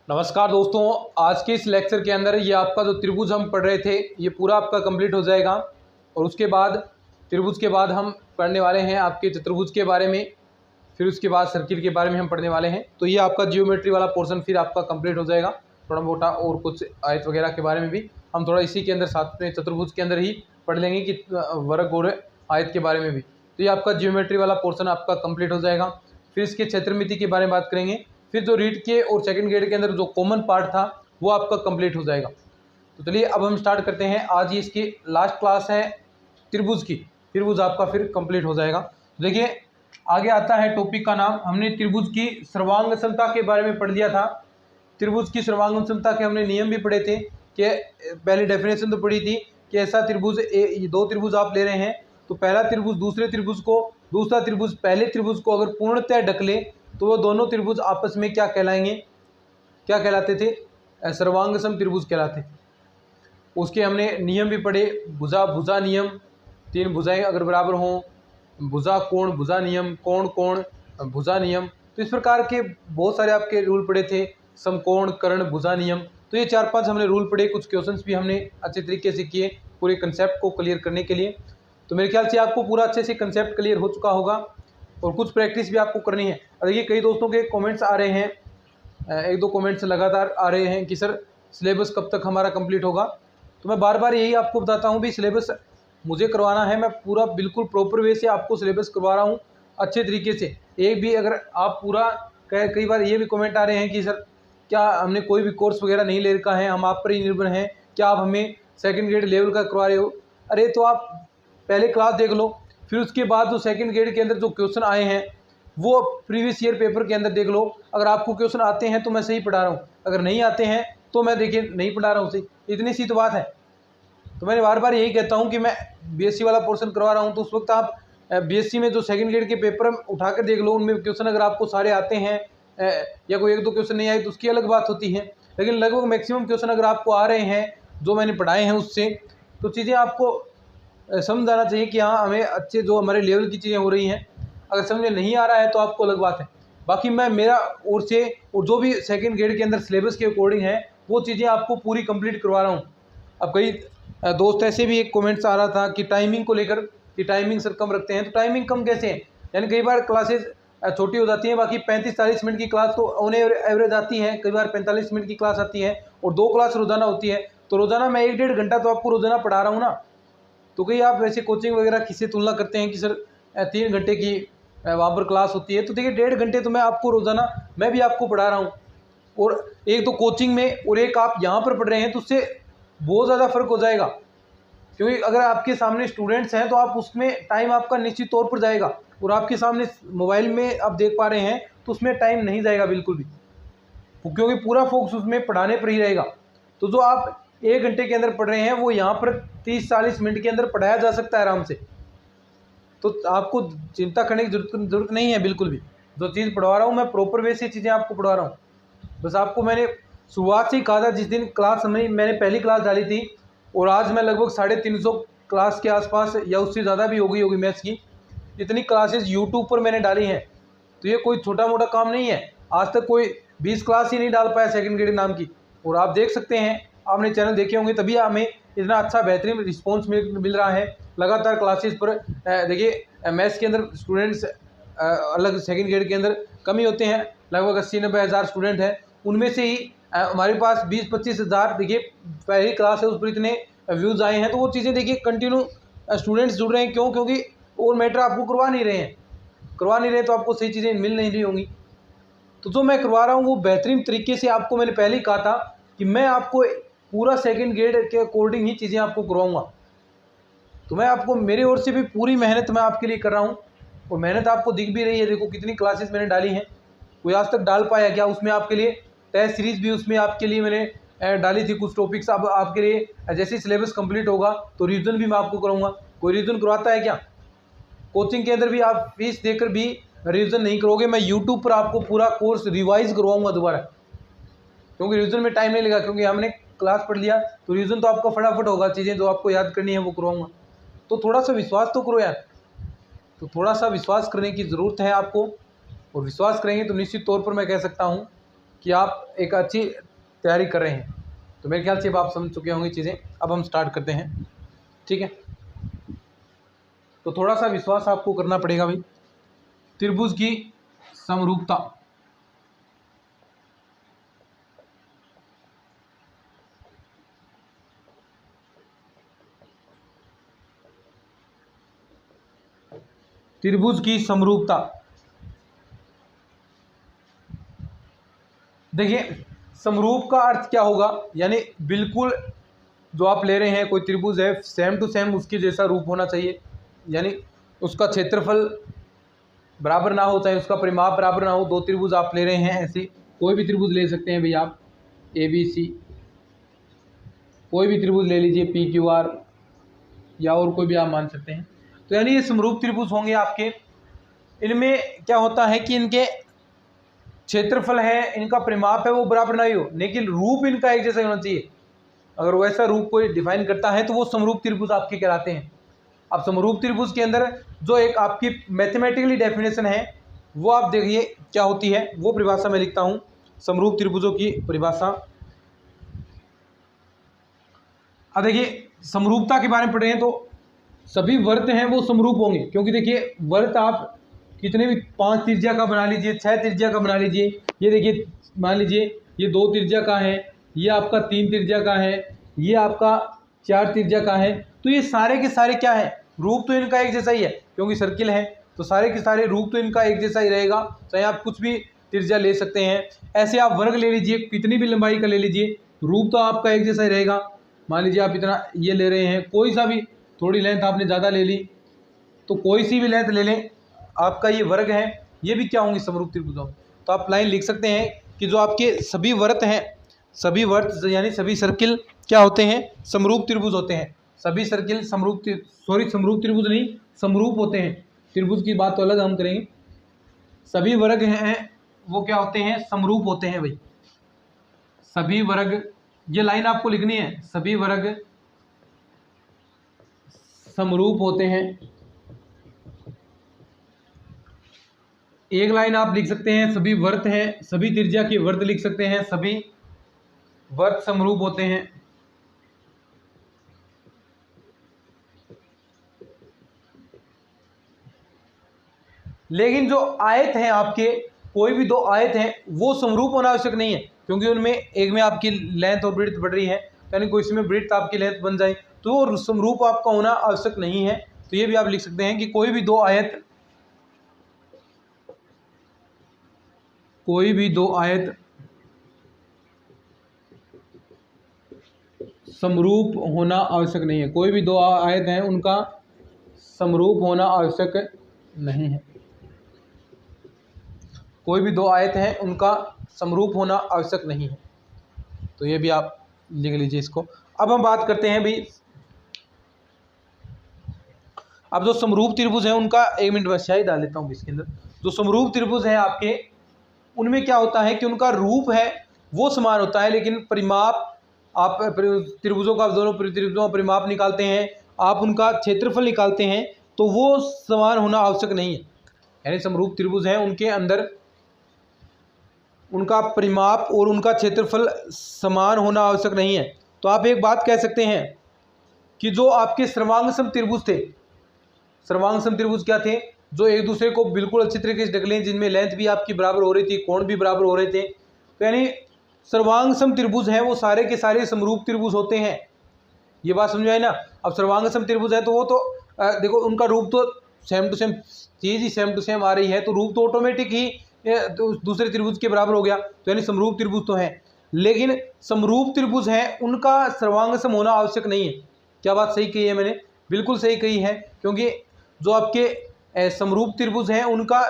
नमस्कार दोस्तों, आज के इस लेक्चर के अंदर ये आपका जो त्रिभुज हम पढ़ रहे थे ये पूरा आपका कंप्लीट हो जाएगा। और उसके बाद त्रिभुज के बाद हम पढ़ने वाले हैं आपके चतुर्भुज के बारे में, फिर उसके बाद सर्किल के बारे में हम पढ़ने वाले हैं। तो ये आपका जियोमेट्री वाला पोर्शन फिर आपका कंप्लीट हो जाएगा। थोड़ा मोटा और कुछ आयत वगैरह के बारे में भी हम थोड़ा इसी के अंदर साथ में चतुर्भुज के अंदर ही पढ़ लेंगे कि वर्ग और आयत के बारे में भी। तो ये आपका जियोमेट्री वाला पोर्शन आपका कंप्लीट हो जाएगा। फिर इसके क्षेत्रमिति के बारे में बात करेंगे। फिर जो रीड के और सेकंड ग्रेड के अंदर जो कॉमन पार्ट था वो आपका कंप्लीट हो जाएगा। तो चलिए अब हम स्टार्ट करते हैं। आज ये इसकी लास्ट क्लास है त्रिभुज की, त्रिभुज आपका फिर कंप्लीट हो जाएगा। देखिए आगे आता है टॉपिक का नाम, हमने त्रिभुज की सर्वांग समता के बारे में पढ़ लिया था। त्रिभुज की सर्वांग समता के हमने नियम भी पढ़े थे कि पहले डेफिनेशन तो पढ़ी थी कि ऐसा त्रिभुज दो त्रिभुज आप ले रहे हैं तो पहला त्रिभुज दूसरे त्रिभुज को, दूसरा त्रिभुज पहले त्रिभुज को अगर पूर्णतः ढक ले तो वो दोनों त्रिभुज आपस में क्या कहलाएंगे, क्या कहलाते थे? सर्वांगसम त्रिभुज कहलाते थे। उसके हमने नियम भी पढ़े, भुजा भुजा नियम, तीन भुजाएं अगर बराबर हों, भुजा कोण भुजा नियम, कोण कोण भुजा नियम। तो इस प्रकार के बहुत सारे आपके रूल पढ़े थे, समकोण कर्ण भुजा नियम। तो ये 4-5 हमने रूल पढ़े, कुछ क्वेश्चंस भी हमने अच्छे तरीके से किए पूरे कंसेप्ट को क्लियर करने के लिए। तो मेरे ख्याल से आपको पूरा अच्छे से कंसेप्ट क्लियर हो चुका होगा और कुछ प्रैक्टिस भी आपको करनी है। और देखिए कई दोस्तों के कमेंट्स आ रहे हैं, एक दो कमेंट्स लगातार आ रहे हैं कि सर सिलेबस कब तक हमारा कंप्लीट होगा। तो मैं बार बार यही आपको बताता हूँ भी सिलेबस मुझे करवाना है, मैं पूरा बिल्कुल प्रॉपर वे से आपको सिलेबस करवा रहा हूँ अच्छे तरीके से। एक भी अगर आप पूरा कई बार ये भी कमेंट आ रहे हैं कि सर क्या हमने कोई भी कोर्स वगैरह नहीं ले रखा है, हम आप पर ही निर्भर हैं, क्या आप हमें सेकेंड ग्रेड लेवल का करवा रहे हो? अरे तो आप पहले क्लास देख लो, फिर उसके बाद जो सेकंड ग्रेड के अंदर जो क्वेश्चन आए हैं वो प्रीवियस ईयर पेपर के अंदर देख लो। अगर आपको क्वेश्चन आते हैं तो मैं सही पढ़ा रहा हूँ, अगर नहीं आते हैं तो मैं देखिए नहीं पढ़ा रहा हूँ सही, इतनी सी तो बात है। तो मैंने बार बार यही कहता हूँ कि मैं बीएससी वाला पोर्शन करवा रहा हूँ, तो उस वक्त आप बीएससी में जो सेकंड ग्रेड के पेपर उठा कर देख लो, उनमें क्वेश्चन अगर आपको सारे आते हैं या कोई एक दो क्वेश्चन नहीं आए तो उसकी अलग बात होती है, लेकिन लगभग मैक्सिमम क्वेश्चन अगर आपको आ रहे हैं जो मैंने पढ़ाए हैं उससे, तो चीज़ें आपको समझ आना चाहिए कि हाँ हमें अच्छे जो हमारे लेवल की चीज़ें हो रही हैं। अगर समझ में नहीं आ रहा है तो आपको अलग बात है। बाकी मैं मेरा ओर से और जो भी सेकंड ग्रेड के अंदर सिलेबस के अकॉर्डिंग है वो चीज़ें आपको पूरी कंप्लीट करवा रहा हूँ। अब कई दोस्त ऐसे भी एक कमेंट्स आ रहा था कि टाइमिंग को लेकर कि टाइमिंग सर कम रखते हैं, तो टाइमिंग कम कैसे है? यानी कई बार क्लासेज छोटी हो जाती हैं, बाकी 35-40 मिनट की क्लास तो ऑन एवरेज आती है, कई बार 45 मिनट की क्लास आती है और 2 क्लास रोजाना होती है। तो रोजाना मैं 1-1.5 घंटा तो आपको रोजाना पढ़ा रहा हूँ ना। तो कई आप वैसे कोचिंग वगैरह किससे तुलना करते हैं कि सर 3 घंटे की वहाँ पर क्लास होती है, तो देखिए 1.5 घंटे तो मैं आपको रोज़ाना मैं भी आपको पढ़ा रहा हूँ। और एक तो कोचिंग में और एक आप यहाँ पर पढ़ रहे हैं तो उससे बहुत ज़्यादा फ़र्क हो जाएगा, क्योंकि अगर आपके सामने स्टूडेंट्स हैं तो आप उसमें टाइम आपका निश्चित तौर पर जाएगा, और आपके सामने मोबाइल में आप देख पा रहे हैं तो उसमें टाइम नहीं जाएगा बिल्कुल भी, क्योंकि पूरा फोकस उसमें पढ़ाने पर ही रहेगा। तो जो आप 1 घंटे के अंदर पढ़ रहे हैं वो यहाँ पर 30-40 मिनट के अंदर पढ़ाया जा सकता है आराम से। तो आपको चिंता करने की जरूरत नहीं है बिल्कुल भी। जो चीज़ पढ़वा रहा हूँ मैं प्रॉपर वे से चीज़ें आपको पढ़वा रहा हूँ। बस आपको मैंने शुरुआत से ही कहा था, जिस दिन क्लास मैंने पहली क्लास डाली थी और आज मैं लगभग 350 क्लास के आसपास या उससे ज़्यादा भी हो गई होगी मैथ्स की, इतनी क्लासेज यूट्यूब पर मैंने डाली हैं। तो ये कोई छोटा मोटा काम नहीं है। आज तक कोई 20 क्लास ही नहीं डाल पाया सेकंड ग्रेड नाम की, और आप देख सकते हैं, आपने चैनल देखे होंगे तभी हमें इतना अच्छा बेहतरीन रिस्पॉन्स मिल रहा है लगातार क्लासेस पर। देखिए मैथ्स के अंदर स्टूडेंट्स अलग सेकंड ग्रेड के अंदर कमी होते हैं, लगभग 80-90 हज़ार स्टूडेंट हैं, उनमें से ही हमारे पास 20-25 हज़ार देखिए पहली क्लास है उस पर इतने व्यूज़ आए हैं। तो वो चीज़ें देखिए कंटिन्यू स्टूडेंट्स जुड़ रहे हैं, क्यों? क्योंकि और मैटर आपको करवा नहीं रहे तो आपको सही चीज़ें मिल नहीं रही होंगी। तो जो मैं करवा रहा हूँ वो बेहतरीन तरीके से आपको, मैंने पहले ही कहा था कि मैं आपको पूरा सेकंड ग्रेड के अकॉर्डिंग ही चीज़ें आपको करवाऊँगा। तो मैं आपको मेरी ओर से भी पूरी मेहनत मैं आपके लिए कर रहा हूँ, और मेहनत आपको दिख भी रही है। देखो कितनी क्लासेस मैंने डाली हैं, कोई आज तक डाल पाया क्या? उसमें आपके लिए टेस्ट सीरीज़ भी उसमें आपके लिए मैंने डाली थी कुछ टॉपिक्स। अब आपके लिए जैसे सिलेबस कंप्लीट होगा तो रिविजन भी मैं आपको कराऊंगा। कोई रिविजन करवाता है क्या? कोचिंग के अंदर भी आप फीस देकर भी रिविजन नहीं करोगे, मैं यूट्यूब पर आपको पूरा कोर्स रिवाइज करवाऊंगा दोबारा, क्योंकि रिविजन में टाइम नहीं लगा, क्योंकि हमने क्लास पढ़ लिया तो रिविजन तो आपका फटाफट होगा, चीज़ें जो आपको याद करनी है वो करवाऊंगा। तो थोड़ा सा विश्वास तो करो यार। तो थोड़ा सा विश्वास करने की ज़रूरत है आपको, और विश्वास करेंगे तो निश्चित तौर पर मैं कह सकता हूँ कि आप एक अच्छी तैयारी कर रहे हैं। तो मेरे ख्याल से अब आप समझ चुके होंगे चीज़ें। अब हम स्टार्ट करते हैं, ठीक है। तो थोड़ा सा विश्वास आपको करना पड़ेगा भाई। त्रिभुज की समरूपता, त्रिभुज की समरूपता। देखिए समरूप का अर्थ क्या होगा, यानी बिल्कुल जो आप ले रहे हैं कोई त्रिभुज है सेम टू सेम उसके जैसा रूप होना चाहिए, यानी उसका क्षेत्रफल बराबर ना हो, चाहे उसका परिमाप बराबर ना हो। दो त्रिभुज आप ले रहे हैं, ऐसे कोई भी त्रिभुज ले सकते हैं भैया आप, ए बी सी, कोई भी त्रिभुज ले लीजिए, पी क्यू आर, या और कोई भी आप मान सकते हैं। तो यानी ये समरूप त्रिभुज होंगे आपके। इनमें क्या होता है कि इनके क्षेत्रफल है, इनका परिमाप है, वो बराबर नहीं हो, लेकिन रूप इनका एक जैसा होना चाहिए। अगर वैसा रूप कोई डिफाइन करता है तो वो समरूप त्रिभुज आपके कहलाते हैं। अब समरूप त्रिभुज के अंदर जो एक आपकी मैथमेटिकली डेफिनेशन है वो आप देखिए क्या होती है, वो परिभाषा मैं लिखता हूँ। समरूप त्रिभुजों की परिभाषा, अब देखिए समरूपता के बारे में पढ़ रहे हैं तो सभी वर्त हैं वो समरूप होंगे, क्योंकि देखिए वर्त आप कितने भी 5 त्रिज्या का बना लीजिए, 6 त्रिज्या का बना लीजिए। ये देखिए मान लीजिए ये 2 त्रिज्या का है, ये आपका 3 त्रिज्या का है, ये आपका 4 त्रिज्या का है। तो ये सारे के सारे क्या है, रूप तो इनका एक जैसा ही है, क्योंकि सर्किल है तो सारे के सारे रूप तो इनका एक जैसा ही रहेगा, चाहे आप कुछ भी त्रिज्या ले सकते हैं। ऐसे आप वर्ग ले लीजिए, कितनी भी लंबाई का ले लीजिए, रूप तो आपका एक जैसा ही रहेगा। मान लीजिए आप इतना ये ले रहे हैं, कोई सा भी थोड़ी लेंथ आपने ज़्यादा ले ली, तो कोई सी भी लेंथ ले लें, आपका ये वर्ग है, ये भी क्या होंगे, समरूप त्रिभुज होंगे। तो आप लाइन लिख सकते हैं कि जो आपके सभी वर्त हैं, सभी वर्त यानी सभी सर्किल क्या होते हैं, समरूप त्रिभुज होते हैं। सभी सर्किल समरूप समरूप त्रिभुज नहीं, समरूप होते हैं। त्रिभुज की बात तो अलग हम करेंगे। सभी वर्ग हैं वो क्या होते हैं, समरूप होते हैं भाई। सभी वर्ग, ये लाइन आपको लिखनी है, सभी वर्ग समरूप होते हैं। एक लाइन आप लिख सकते हैं, सभी वर्त हैं, सभी त्रिज्या के वर्त लिख सकते हैं, सभी वर्त समरूप होते हैं। लेकिन जो आयत हैं आपके, कोई भी 2 आयत हैं वो समरूप होना आवश्यक नहीं है, क्योंकि उनमें एक में आपकी लेंथ और ब्रीड्थ बढ़ रही है, यानी कोई इसमें ब्रीड्थ आपकी लेंथ बन जाए तो वो समरूप आपका होना आवश्यक नहीं है। तो ये भी आप लिख सकते हैं कि कोई भी 2 आयत, कोई भी 2 आयत समरूप होना आवश्यक नहीं है। कोई भी 2 आयत हैं उनका समरूप होना आवश्यक नहीं है। कोई भी 2 आयत हैं उनका समरूप होना आवश्यक नहीं है। तो ये भी आप लिख लीजिए इसको। अब हम बात करते हैं भाई, अब जो समरूप त्रिभुज है उनका, 1 मिनट में स्याही डाल लेता हूँ इसके अंदर। जो समरूप त्रिभुज है आपके, उनमें क्या होता है कि उनका रूप है वो समान होता है, लेकिन परिमाप, आप त्रिभुजों का, दोनों त्रिभुजों का परिमाप निकालते हैं, आप उनका क्षेत्रफल निकालते हैं, तो वो समान होना आवश्यक नहीं है। यानी समरूप त्रिभुज हैं उनके अंदर उनका परिमाप और उनका क्षेत्रफल समान होना आवश्यक नहीं है। तो आप एक बात कह सकते हैं कि जो आपके सर्वांगसम त्रिभुज थे, सर्वांगसम त्रिभुज क्या थे, जो एक दूसरे को बिल्कुल अच्छी तरीके से ढकलें, जिनमें लेंथ भी आपकी बराबर हो रही थी, कोण भी बराबर हो रहे थे, तो यानी सर्वांगसम त्रिभुज हैं वो सारे के सारे समरूप त्रिभुज होते हैं। ये बात समझ में आई ना। अब सर्वांगसम त्रिभुज है तो वो तो देखो उनका रूप तो सेम टू सेम चीज़ ही सेम टू सेम आ रही है, तो रूप तो ऑटोमेटिक ही तो दूसरे त्रिभुज के बराबर हो गया, तो यानी समरूप त्रिभुज तो है। लेकिन समरूप त्रिभुज हैं उनका सर्वांगसम होना आवश्यक नहीं है। क्या बात सही कही है मैंने, बिल्कुल सही कही है, क्योंकि जो आपके समरूप त्रिभुज हैं उनका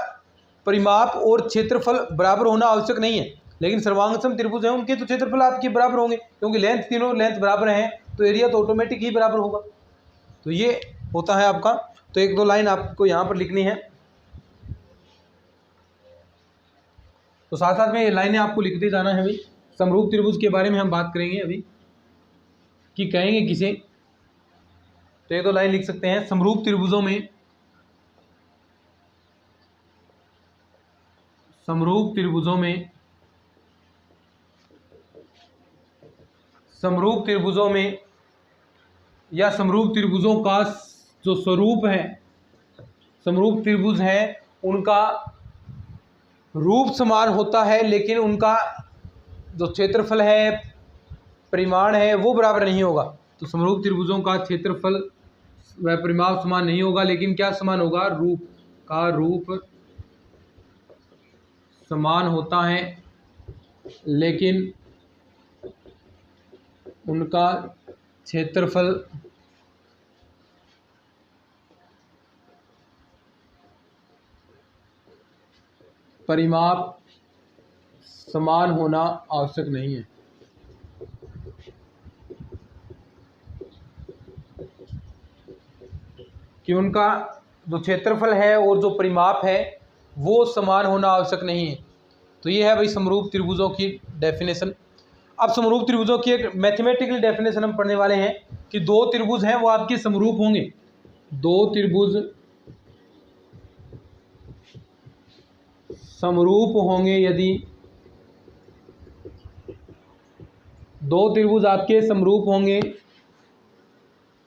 परिमाप और क्षेत्रफल बराबर होना आवश्यक नहीं है, लेकिन सर्वांगसम त्रिभुज हैं उनके तो क्षेत्रफल आपके बराबर होंगे, क्योंकि लेंथ, तीनों लेंथ बराबर हैं, तो एरिया तो ऑटोमेटिक ही बराबर होगा। तो ये होता है आपका। तो 1-2 लाइन आपको यहाँ पर लिखनी है, तो साथ साथ में ये लाइनें आपको लिखते जाना है भाई। समरूप त्रिभुज के बारे में हम बात करेंगे अभी कि कहेंगे किसे, तो 1-2 लाइन लिख सकते हैं। समरूप त्रिभुजों में, समरूप त्रिभुजों में समरूप त्रिभुजों में या समरूप त्रिभुजों का जो स्वरूप है, समरूप त्रिभुज है उनका रूप समान होता है, लेकिन उनका जो क्षेत्रफल है, परिमाण है, वो बराबर नहीं होगा। तो समरूप त्रिभुजों का क्षेत्रफल वह परिमाप समान नहीं होगा, लेकिन क्या समान होगा, रूप का रूप समान होता है, लेकिन उनका क्षेत्रफल परिमाप समान होना आवश्यक नहीं है। कि उनका जो क्षेत्रफल है और जो परिमाप है वो समान होना आवश्यक नहीं है। तो ये है भाई समरूप त्रिभुजों की डेफिनेशन। अब समरूप त्रिभुजों की एक मैथमेटिकल डेफिनेशन हम पढ़ने वाले हैं कि दो त्रिभुज हैं वो आपके समरूप होंगे। दो त्रिभुज समरूप होंगे यदि दो त्रिभुज आपके समरूप होंगे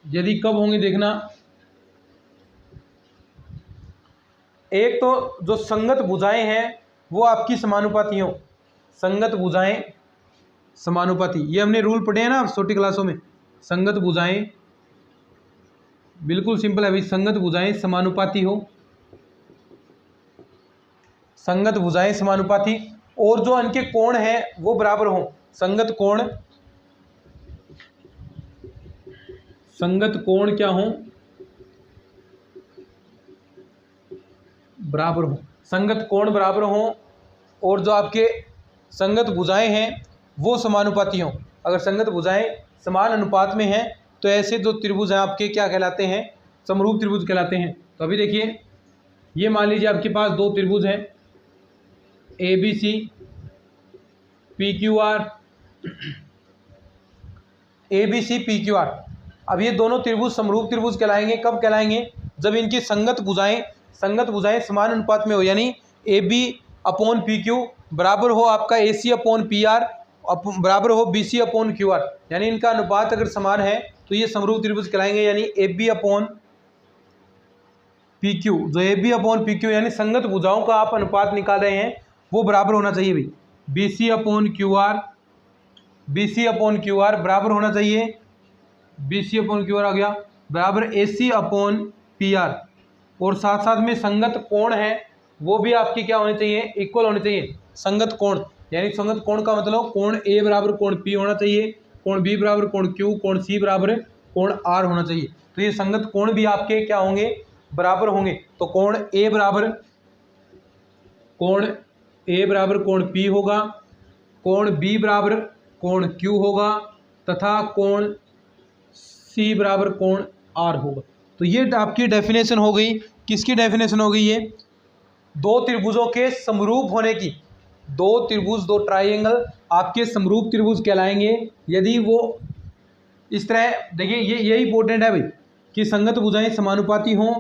यदि कब होंगे देखना, एक तो जो संगत भुजाएं हैं वो आपकी समानुपाती हो, संगत भुजाएं समानुपाती, ये हमने रूल पढ़े हैं ना छोटी क्लासों में। संगत भुजाएं बिल्कुल सिंपल है भाई, संगत भुजाएं समानुपाती हो, संगत भुजाएं समानुपाती, और जो इनके कोण हैं वो बराबर हो, संगत कोण, संगत कोण क्या हो, बराबर हो, संगत कोण बराबर हो, और जो आपके संगत भुजाएं हैं वो समानुपाती हों। अगर संगत भुजाएं समान अनुपात में हैं तो ऐसे जो त्रिभुज हैं आपके क्या कहलाते हैं, समरूप त्रिभुज कहलाते हैं। तो अभी देखिए, ये मान लीजिए आपके पास दो त्रिभुज हैं A B C P Q R, A B C P Q R. अब ये दोनों त्रिभुज समरूप त्रिभुज कहलाएंगे, कब कहलाएंगे, जब इनकी संगत भुजाएं समान अनुपात में हो, यानी A B upon P Q बराबर हो आपका A C upon P R बराबर हो B C upon Q R, यानी इनका अनुपात अगर समान है तो ये समरूप त्रिभुज कहलाएंगे। यानी A B upon P Q, जो A B upon P Q यानी संगत भुजाओं का आप अनुपात निकाल रहे हैं वो बराबर होना चाहिए भाई, B C upon Q R, B C upon Q R बराबर होना चाहिए, B C upon Q R आ गया बराबर A C upon P R, और साथ साथ में संगत कोण है वो भी आपकी क्या होने चाहिए, इक्वल होने चाहिए। संगत कोण यानी संगत कोण का मतलब कोण ए बराबर कोण पी होना चाहिए, कोण बी बराबर कोण क्यू, कोण सी बराबर कोण आर होना चाहिए। तो ये संगत कोण भी आपके क्या होंगे, बराबर होंगे। तो कोण ए बराबर कोण पी होगा, कोण बी बराबर कोण क्यू होगा, तथा कोण सी बराबर कोण आर होगा। तो ये आपकी डेफिनेशन हो गई, किसकी डेफिनेशन हो गई, ये दो त्रिभुजों के समरूप होने की। दो त्रिभुज, दो ट्राइंगल आपके समरूप त्रिभुज कहलाएंगे यदि वो इस तरह, देखिए ये इंपॉर्टेंट है भाई कि संगत भुजाएं समानुपाती हों,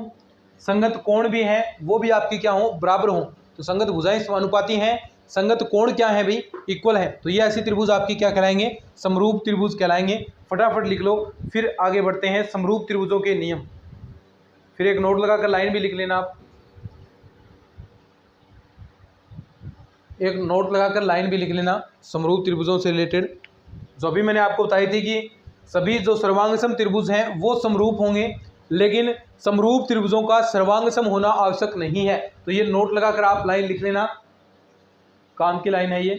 संगत कोण भी हैं वो भी आपकी क्या हों, बराबर हों। तो संगत भुजाएं समानुपाती हैं, संगत कोण क्या है भाई, इक्वल है, तो ये ऐसी त्रिभुज आपकी क्या कहलाएंगे, समरूप त्रिभुज कहलाएंगे। फटाफट लिख लो, फिर आगे बढ़ते हैं समरूप त्रिभुजों के नियम। फिर एक नोट लगाकर लाइन भी लिख लेना आप, एक नोट लगाकर लाइन भी लिख लेना समरूप त्रिभुजों से रिलेटेड। जो अभी मैंने आपको बताई थी कि सभी जो सर्वांगसम त्रिभुज हैं वो समरूप होंगे, लेकिन समरूप त्रिभुजों का सर्वांगसम होना आवश्यक नहीं है। तो ये नोट लगाकर आप लाइन लिख लेना, काम की लाइन है ये,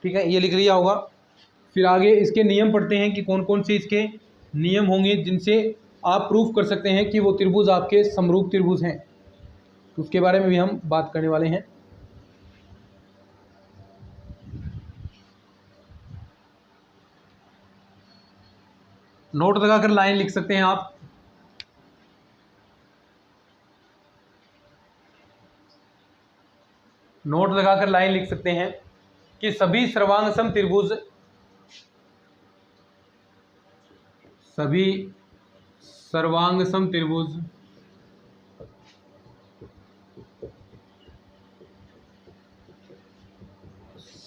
ठीक है, ये लिख लिया होगा। फिर आगे इसके नियम पढ़ते हैं कि कौन कौन से इसके नियम होंगे जिनसे आप प्रूफ कर सकते हैं कि वो त्रिभुज आपके समरूप त्रिभुज हैं। तो उसके बारे में भी हम बात करने वाले हैं। नोट लगाकर लाइन लिख सकते हैं आप, नोट लगाकर लाइन लिख सकते हैं कि सभी सर्वांगसम त्रिभुज, सभी सर्वांगसम त्रिभुज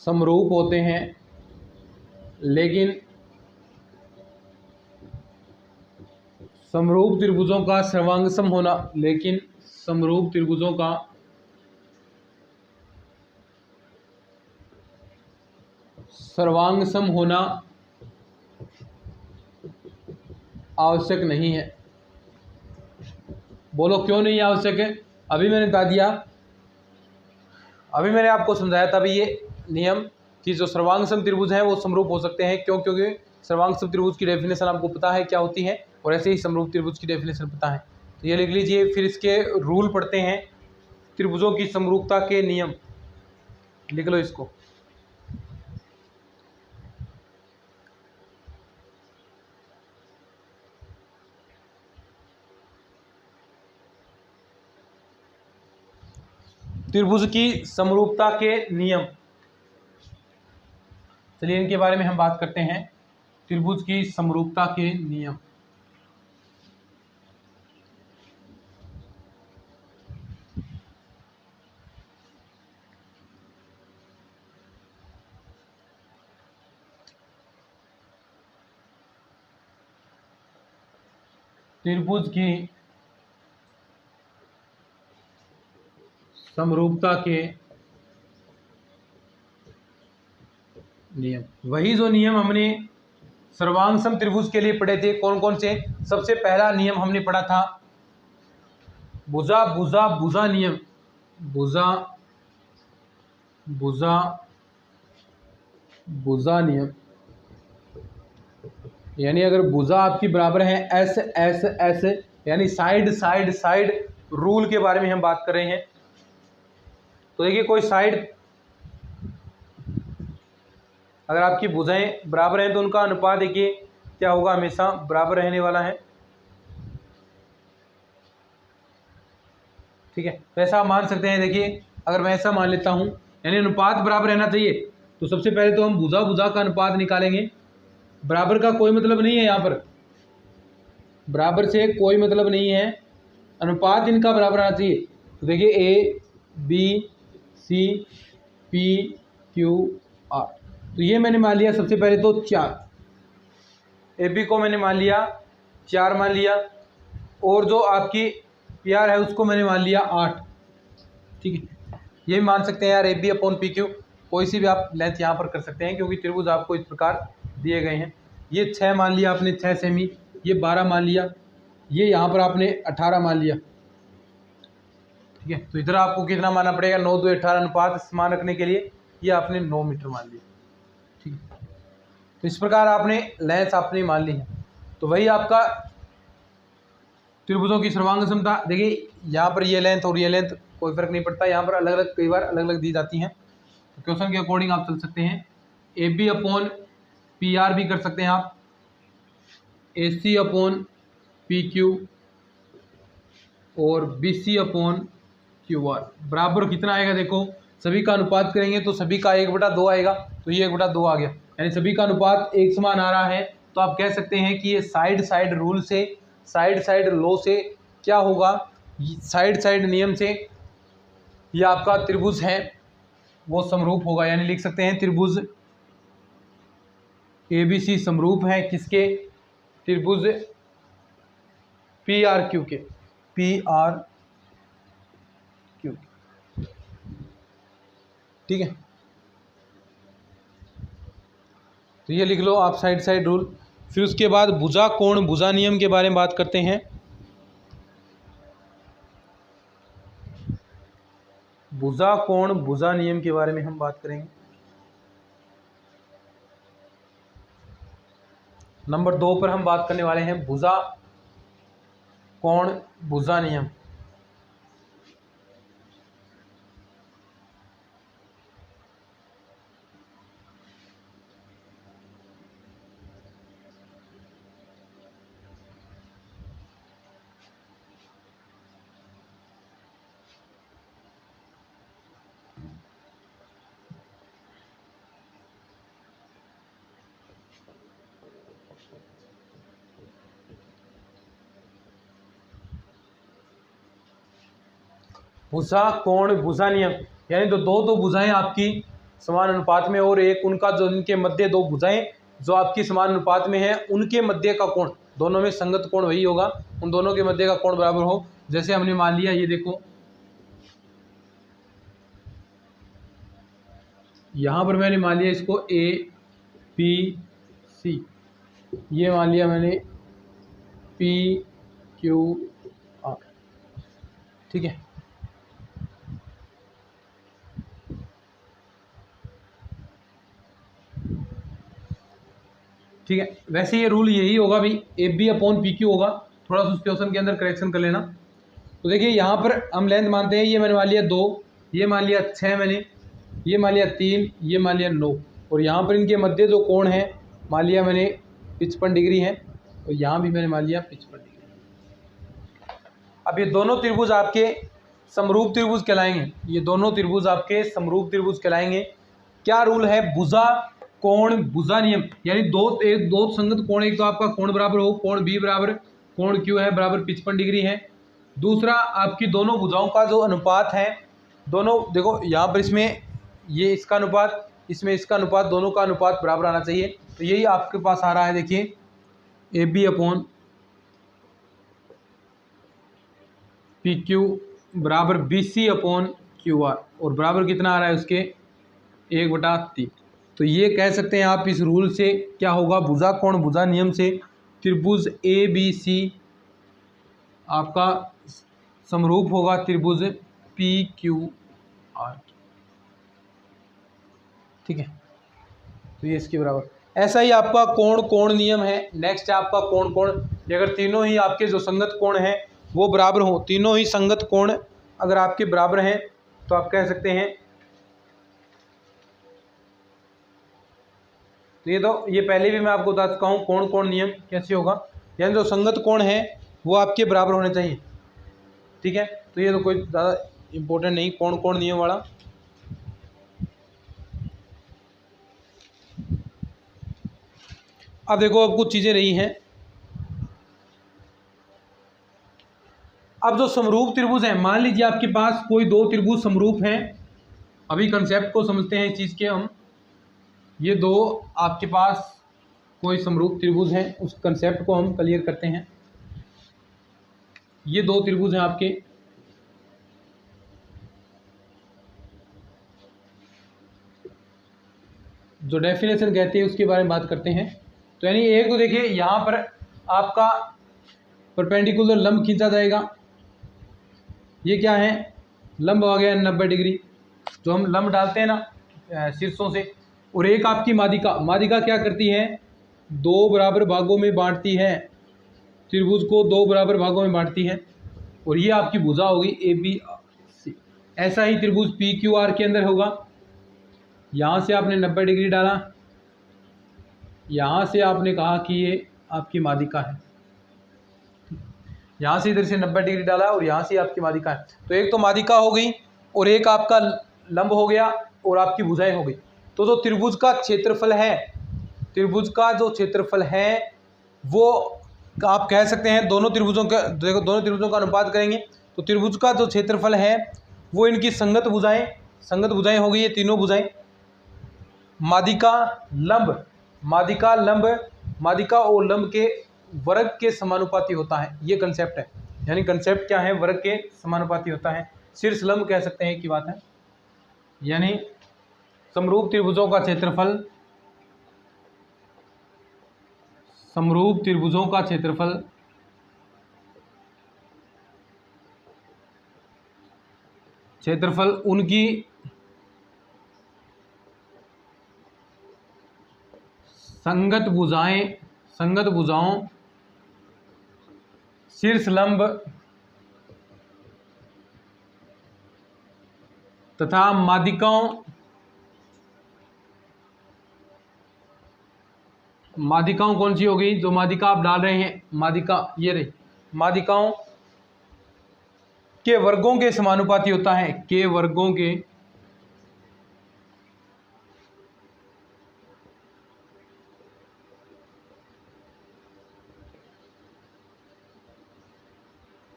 समरूप होते हैं, लेकिन समरूप त्रिभुजों का सर्वांग सम होना, लेकिन समरूप त्रिभुजों का सर्वांग सम होना आवश्यक नहीं है। बोलो क्यों नहीं आवश्यक है? अभी मैंने बता दिया, अभी मैंने आपको समझाया था भाई ये नियम कि जो सर्वांग सम त्रिभुज हैं वो समरूप हो सकते हैं। क्यों? क्योंकि सर्वांग सम त्रिभुज की डेफिनेशन आपको पता है क्या होती है, और ऐसे ही समरूप त्रिभुज की डेफिनेशन पता है। तो ये लिख लीजिए, फिर इसके रूल पढ़ते हैं, त्रिभुजों की समरूपता के नियम, लिख लो इसको। त्रिभुज की समरूपता के नियम, चलिए इनके बारे में हम बात करते हैं। त्रिभुज की समरूपता के नियम, त्रिभुज की समरूपता के नियम, वही जो नियम हमने सर्वांग सम त्रिभुज के लिए पढ़े थे। कौन कौन से? सबसे पहला नियम हमने पढ़ा था भुजा भुजा भुजा नियम, भुजा भुजा भुजा नियम, यानी अगर भुजा आपकी बराबर है एस एस एस, यानी साइड साइड साइड रूल के बारे में हम बात कर रहे हैं। तो देखिए कोई साइड अगर आपकी भुजाएं बराबर हैं तो उनका अनुपात देखिए क्या होगा, हमेशा बराबर रहने वाला है। ठीक है, तो ऐसा आप मान सकते हैं। देखिए अगर मैं ऐसा मान लेता हूं, यानी अनुपात बराबर रहना चाहिए, तो सबसे पहले तो हम भुजा भुजा का अनुपात निकालेंगे। बराबर का कोई मतलब नहीं है, यहाँ पर बराबर से कोई मतलब नहीं है, अनुपात इनका बराबर आना चाहिए। तो देखिए A B C P Q R, तो ये मैंने मान लिया सबसे पहले तो 4, ए बी को मैंने मान लिया 4 मान लिया, और जो आपकी पी आर है उसको मैंने मान लिया 8। ठीक है, ये भी मान सकते हैं यार, A B upon P Q, कोई सी भी आप लेंथ यहाँ पर कर सकते हैं, क्योंकि त्रिभुज आपको इस प्रकार दिए गए हैं। ये 6 मान लिया आपने, 6 सेमी, ये 12 मान लिया, ये यहाँ पर आपने 18 मान लिया। ठीक है, तो इधर आपको कितना मानना पड़ेगा? 9 2 18 अनुपात समान रखने के लिए ये आपने 9 मीटर मान लिया। ठीक है, तो इस प्रकार आपने लेंथ आपने मान ली है। तो वही आपका त्रिभुजों की सर्वांग क्षमता, देखिए यहाँ पर ये लेंथ और ये लेंथ कोई फर्क नहीं पड़ता, यहाँ पर अलग अलग कई बार अलग अलग दी जाती हैं। तो क्वेश्चन के अकॉर्डिंग आप चल सकते हैं। A B upon P R भी कर सकते हैं आप, A C upon P Q और B C upon Q R बराबर कितना आएगा? देखो सभी का अनुपात करेंगे तो सभी का 1/2 आएगा, तो ये 1/2 आ गया, यानी सभी का अनुपात एक समान आ रहा है। तो आप कह सकते हैं कि ये साइड साइड रूल से, साइड साइड लॉ से क्या होगा, साइड साइड नियम से ये आपका त्रिभुज है वो समरूप होगा। यानी लिख सकते हैं त्रिभुज ए बी सी समरूप है किसके? त्रिभुज पी आर क्यू के, पी आर क्यू। ठीक है, तो ये लिख लो आप साइड साइड रूल। फिर उसके बाद भुजा कोण भुजा नियम के बारे में बात करते हैं। भुजा कोण भुजा नियम के बारे में हम बात करेंगे। नंबर 2 पर हम बात करने वाले हैं भुजा कोण भुजा नियम। भुजा कोण भुजा नियम, यानी तो दो भुजाएं आपकी समान अनुपात में और एक उनका जो इनके मध्य 2 भुजाएं जो आपकी समान अनुपात में है उनके मध्य का कोण, दोनों में संगत कोण वही होगा, उन दोनों के मध्य का कोण बराबर हो। जैसे हमने मान लिया, ये देखो यहाँ पर मैंने मान लिया इसको ए बी सी, ये मान लिया मैंने पी क्यू आर, ठीक है। ठीक है, वैसे ये रूल यही होगा भाई, F B upon P Q होगा। थोड़ा सा उस क्वेश्चन के अंदर करेक्शन कर लेना। तो देखिए यहाँ पर हम लेंथ मानते हैं, ये मैंने मान लिया 2, ये मान लिया 6 मैंने, ये मान लिया 3, ये मान लिया 9, और यहाँ पर इनके मध्य जो कोण है मान लिया मैंने 55 डिग्री है, और यहाँ भी मैंने मान लिया 55 डिग्री। अब ये दोनों त्रिभुज आपके समरूप त्रिभुज कहलाएंगे, ये दोनों त्रिभुज आपके समरूप त्रिभुज कहलाएंगे। क्या रूल है? भुजा कोण भुजा नियम, यानी दो संगत कोण, एक तो आपका कोण बराबर हो, कोण बी बराबर कोण क्यू है बराबर 55 डिग्री है। दूसरा आपकी दोनों भुजाओं का जो अनुपात है, दोनों देखो यहाँ पर इसमें ये इसका अनुपात, इसमें इसका अनुपात, दोनों का अनुपात बराबर आना चाहिए। तो यही आपके पास आ रहा है, देखिए A B upon P Q बराबर B C upon Q R, और बराबर कितना आ रहा है उसके 1/3। तो ये कह सकते हैं आप इस रूल से क्या होगा, भुजा कोण भुजा नियम से त्रिभुज ए बी सी आपका समरूप होगा त्रिभुज पी क्यू आर, ठीक है। तो ये इसके बराबर, ऐसा ही आपका कोण कोण नियम है। नेक्स्ट है आपका कोण कोण, अगर तीनों ही आपके जो संगत कोण हैं वो बराबर हो, तीनों ही संगत कोण अगर आपके बराबर हैं तो आप कह सकते हैं, तो ये पहले भी मैं आपको बता चुका हूँ कोण कोण नियम कैसे होगा, यानी जो संगत कोण है वो आपके बराबर होने चाहिए, ठीक है। तो ये तो कोई ज़्यादा इम्पोर्टेंट नहीं कोण कोण नियम वाला। अब देखो अब कुछ चीज़ें रही हैं। अब जो समरूप त्रिभुज है, मान लीजिए आपके पास कोई दो त्रिभुज समरूप हैं, अभी कंसेप्ट को समझते हैं इस चीज़ के हम। ये दो आपके पास कोई समरूप त्रिभुज हैं, उस कंसेप्ट को हम क्लियर करते हैं। ये दो त्रिभुज हैं आपके, जो डेफिनेशन कहते हैं उसके बारे में बात करते हैं। तो यानी एक तो देखिए यहाँ पर आपका परपेंडिकुलर लंब खींचा जाएगा, ये क्या है, लंब आ गया 90 डिग्री, जो हम लंब डालते हैं ना शीर्षों से। और एक आपकी मादिका, मादिका क्या करती है, 2 बराबर भागों में बांटती है, त्रिभुज को 2 बराबर भागों में बांटती है, और ये आपकी भुजा होगी ए बी सी। ऐसा ही त्रिभुज पी क्यू आर के अंदर होगा, यहाँ से आपने 90 डिग्री डाला, यहाँ से आपने कहा कि ये आपकी मादिका है, यहाँ से इधर से 90 डिग्री डाला और यहाँ से आपकी मादिका है। तो एक तो मादिका हो गई और एक आपका लंब हो गया और आपकी भुजाएं हो गई। तो जो त्रिभुज का क्षेत्रफल है, त्रिभुज का जो क्षेत्रफल है वो आप कह सकते हैं दोनों त्रिभुजों का, देखो दोनों त्रिभुजों का अनुपात करेंगे तो त्रिभुज का जो क्षेत्रफल है वो इनकी संगत भुजाएं हो गई, ये तीनों भुजाएं। मादिका लंब, मादिका लंब, मादिका और लंब के वर्ग के समानुपाती होता है, ये कंसेप्ट है। यानी कंसेप्ट क्या है, वर्ग के समानुपाती होता है, शीर्ष लंब कह सकते हैं की बात है। यानी समरूप त्रिभुजों का क्षेत्रफल, समरूप त्रिभुजों का क्षेत्रफल उनकी संगत भुजाओं शीर्ष लंब तथा मादिकाओं कौन सी होगी, जो मादिका आप डाल रहे हैं, मादिका ये रही, मादिकाओं के वर्गों के समानुपाती होता है, के वर्गों के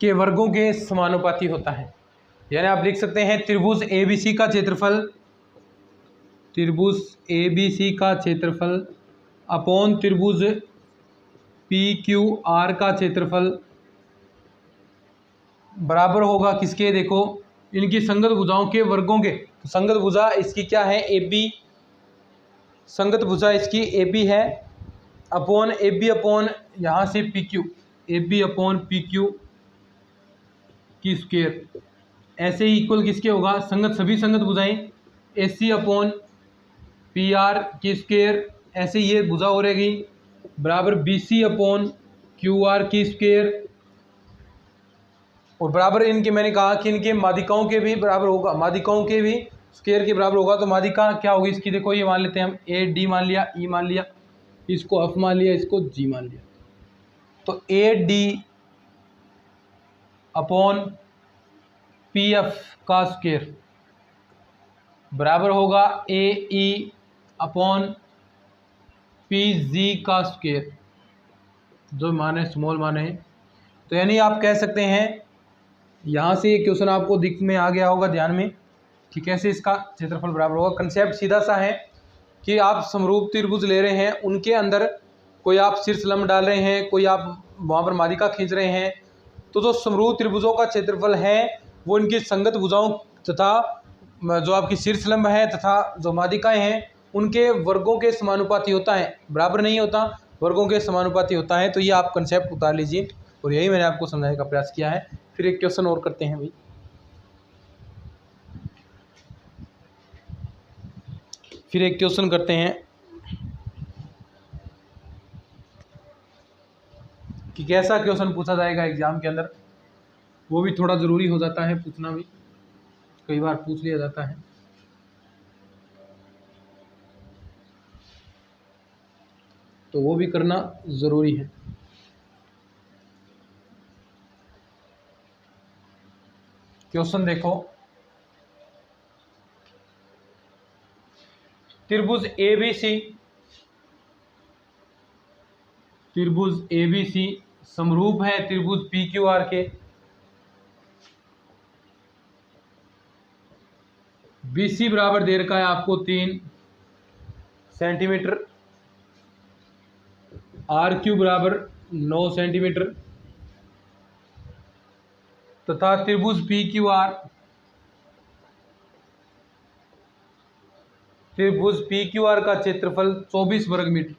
वर्गों के समानुपाती होता है। यानी आप लिख सकते हैं त्रिभुज ABC का क्षेत्रफल, त्रिभुज ABC का क्षेत्रफल अपॉन त्रिभुज PQR का क्षेत्रफल बराबर होगा किसके, देखो इनकी संगत भुजाओं के वर्गों के। तो संगत भुजा इसकी क्या है, AB, संगत भुजा इसकी AB है, अपॉन AB अपॉन यहाँ से PQ, AB अपॉन PQ की स्क्वायर, ऐसे ही इक्वल किसके होगा, संगत सभी संगत भुजाएं AC अपॉन PR की स्क्वायर, ऐसे ये भुजा हो रहेगी बराबर BC अपॉन QR की स्क्वायर, और बराबर इनके, मैंने कहा कि इनके माध्यिकाओं के भी बराबर होगा, माध्यिकाओं के भी स्क्वायर के बराबर होगा। तो माध्यिका क्या होगी इसकी, देखो ये मान लेते हैं हम AD मान लिया, E मान लिया, इसको F मान लिया, इसको G मान लिया। तो AD अपॉन PF का स्क्वायर बराबर होगा AE अपॉन PG का स्क्वायर, जो मान है स्मॉल मान है। तो यानी आप कह सकते हैं, यहाँ से ये क्वेश्चन आपको दिख में आ गया होगा ध्यान में कि कैसे इसका क्षेत्रफल बराबर होगा। कंसेप्ट सीधा सा है कि आप समरूप त्रिभुज ले रहे हैं, उनके अंदर कोई आप शीर्षलंब डाल रहे हैं, कोई आप वहाँ पर माध्यिका खींच रहे हैं, तो जो समरूप त्रिभुजों का क्षेत्रफल है वो इनकी संगत भुजाओं तथा जो आपकी शीर्षलंब है तथा जो माध्यिकाएँ हैं उनके वर्गों के समानुपाती होता है, बराबर नहीं होता, वर्गों के समानुपाती होता है। तो ये आप कंसेप्ट उतार लीजिए, और यही मैंने आपको समझाने का प्रयास किया है। फिर एक क्वेश्चन और करते हैं भाई, फिर एक क्वेश्चन करते हैं कि कैसा क्वेश्चन पूछा जाएगा एग्जाम के अंदर, वो भी थोड़ा ज़रूरी हो जाता है पूछना भी, कई बार पूछ लिया जाता है। तो वो भी करना ज़रूरी है। क्वेश्चन देखो, त्रिभुज ABC समरूप है त्रिभुज PQR के, BC बराबर दे रखा है आपको 3 सेंटीमीटर, RQ बराबर 9 सेंटीमीटर, तथा त्रिभुज PQR का क्षेत्रफल 24 वर्ग मीटर।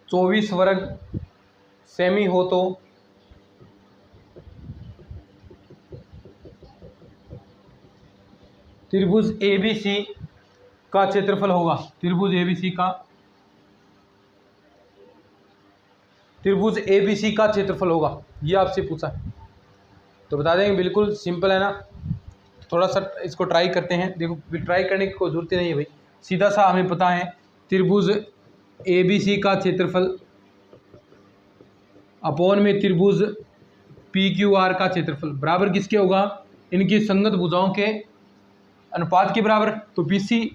चौबीस वर्ग सेमी हो तो त्रिभुज ABC का क्षेत्रफल होगा, त्रिभुज ABC का क्षेत्रफल होगा, ये आपसे पूछा है। तो बता देंगे, बिल्कुल सिंपल है ना। थोड़ा सा इसको ट्राई करते हैं, देखो ट्राई करने की कोई ज़रूरत नहीं है भाई, सीधा सा हमें पता है त्रिभुज ABC का क्षेत्रफल अपॉन में त्रिभुज PQR का क्षेत्रफल बराबर किसके होगा, इनकी संगत भुजाओं के अनुपात के बराबर। तो BC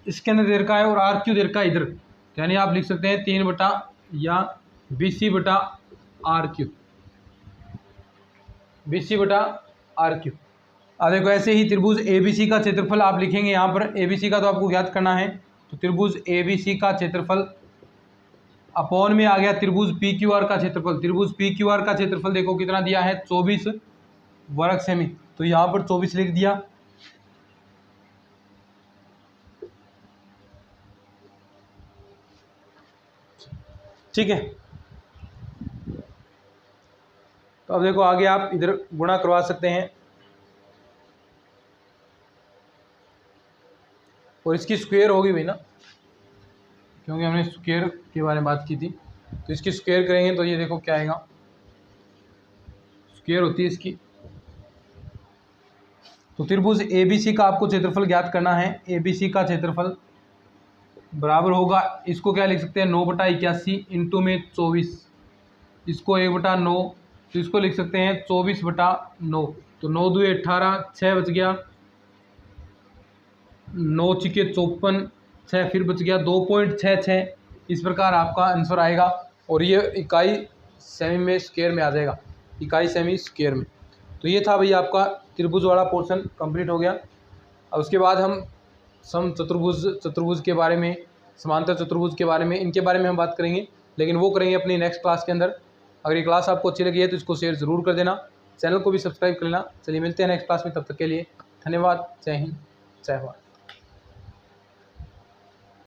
इसके अंदर दे रखा है और RQ दे रखा है इधर, यानी आप लिख सकते हैं 3 बटा या BC बटा RQ, BC बटा RQ। अब देखो ऐसे ही त्रिभुज ABC का क्षेत्रफल आप लिखेंगे यहाँ पर, ABC का तो आपको ज्ञात करना है, तो त्रिभुज ABC का क्षेत्रफल अपॉन में आ गया त्रिभुज PQR का क्षेत्रफल। त्रिभुज PQR का क्षेत्रफल देखो कितना दिया है, 24 वर्ग सेमी, तो यहाँ पर 24 लिख दिया। ठीक है, तो अब देखो आगे आप इधर गुणा करवा सकते हैं, और इसकी स्क्वायर होगी भाई ना, क्योंकि हमने स्क्वायर के बारे में बात की थी। तो इसकी स्क्वायर करेंगे तो ये देखो क्या आएगा, स्क्वायर होती है इसकी। तो त्रिभुज ABC का आपको क्षेत्रफल ज्ञात करना है, ABC का क्षेत्रफल बराबर होगा, इसको क्या लिख सकते हैं 9 बटा 81 इंटू में 24, इसको 1 बटा 9, तो इसको लिख सकते हैं 24 बटा 9। तो 9 2 18, 6 बच गया, 9 छिके 54, 6 फिर बच गया 2.66, इस प्रकार आपका आंसर आएगा। और ये इकाई सेमी में स्क्वायर में आ जाएगा, इकाई सेमी स्क्वायर में। तो ये था भैया आपका त्रिभुज वाला पोर्शन कंप्लीट हो गया। अब उसके बाद हम चतुर्भुज के बारे में, समांतर चतुर्भुज के बारे में, इनके बारे में हम बात करेंगे, लेकिन वो करेंगे अपनी नेक्स्ट क्लास के अंदर। अगर ये क्लास आपको अच्छी लगी है तो इसको शेयर ज़रूर कर देना, चैनल को भी सब्सक्राइब कर लेना। चलिए मिलते हैं नेक्स्ट क्लास में, तब तक के लिए धन्यवाद। जय हिंद, जय भारत।